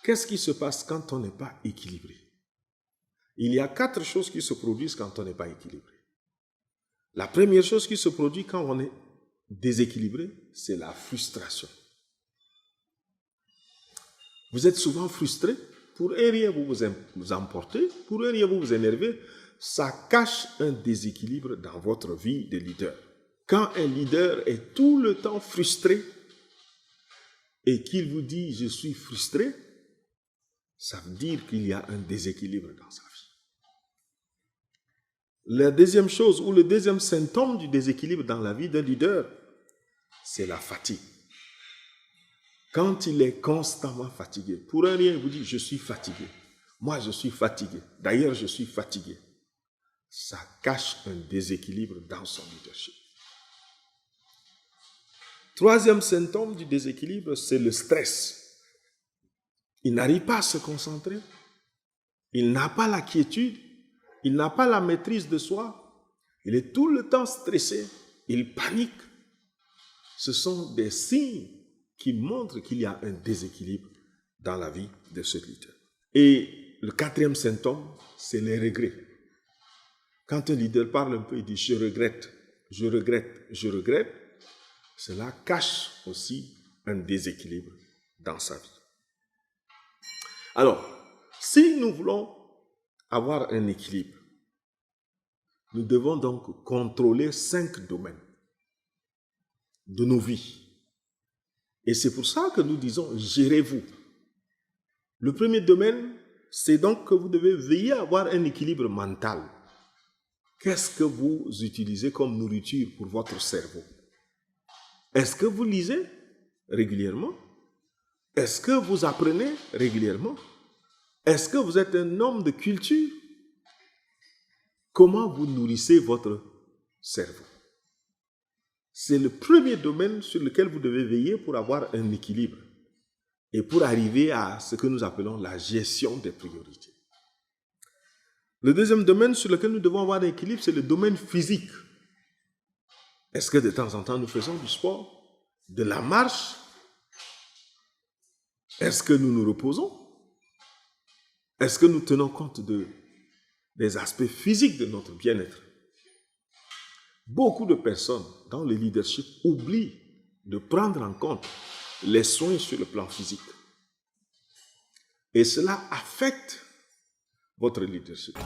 Qu'est-ce qui se passe quand on n'est pas équilibré? Il y a 4 choses qui se produisent quand on n'est pas équilibré. La première chose qui se produit quand on est déséquilibré, c'est la frustration. Vous êtes souvent frustré, pour un rien vous vous emportez, pour un rien vous vous énervez. Ça cache un déséquilibre dans votre vie de leader. Quand un leader est tout le temps frustré et qu'il vous dit « je suis frustré », ça veut dire qu'il y a un déséquilibre dans sa vie. La deuxième chose ou le deuxième symptôme du déséquilibre dans la vie d'un leader, c'est la fatigue. Quand il est constamment fatigué, pour un rien, il vous dit « je suis fatigué ». Moi, je suis fatigué. D'ailleurs, je suis fatigué. Ça cache un déséquilibre dans son leadership. Troisième symptôme du déséquilibre, c'est le stress. Il n'arrive pas à se concentrer. Il n'a pas la quiétude. Il n'a pas la maîtrise de soi. Il est tout le temps stressé. Il panique. Ce sont des signes qui montrent qu'il y a un déséquilibre dans la vie de ce leader. Et le quatrième symptôme, c'est les regrets. Quand un leader parle un peu, il dit « je regrette, je regrette, je regrette », cela cache aussi un déséquilibre dans sa vie. Alors, si nous voulons avoir un équilibre, nous devons donc contrôler 5 domaines de nos vies. Et c'est pour ça que nous disons « gérez-vous ». Le premier domaine, c'est donc que vous devez veiller à avoir un équilibre mental. Qu'est-ce que vous utilisez comme nourriture pour votre cerveau? Est-ce que vous lisez régulièrement? Est-ce que vous apprenez régulièrement? Est-ce que vous êtes un homme de culture? Comment vous nourrissez votre cerveau? C'est le premier domaine sur lequel vous devez veiller pour avoir un équilibre et pour arriver à ce que nous appelons la gestion des priorités. Le deuxième domaine sur lequel nous devons avoir un équilibre, c'est le domaine physique. Est-ce que de temps en temps nous faisons du sport, de la marche? Est-ce que nous nous reposons? Est-ce que nous tenons compte des aspects physiques de notre bien-être? Beaucoup de personnes dans le leadership oublient de prendre en compte les soins sur le plan physique. Et cela affecte votre leadership.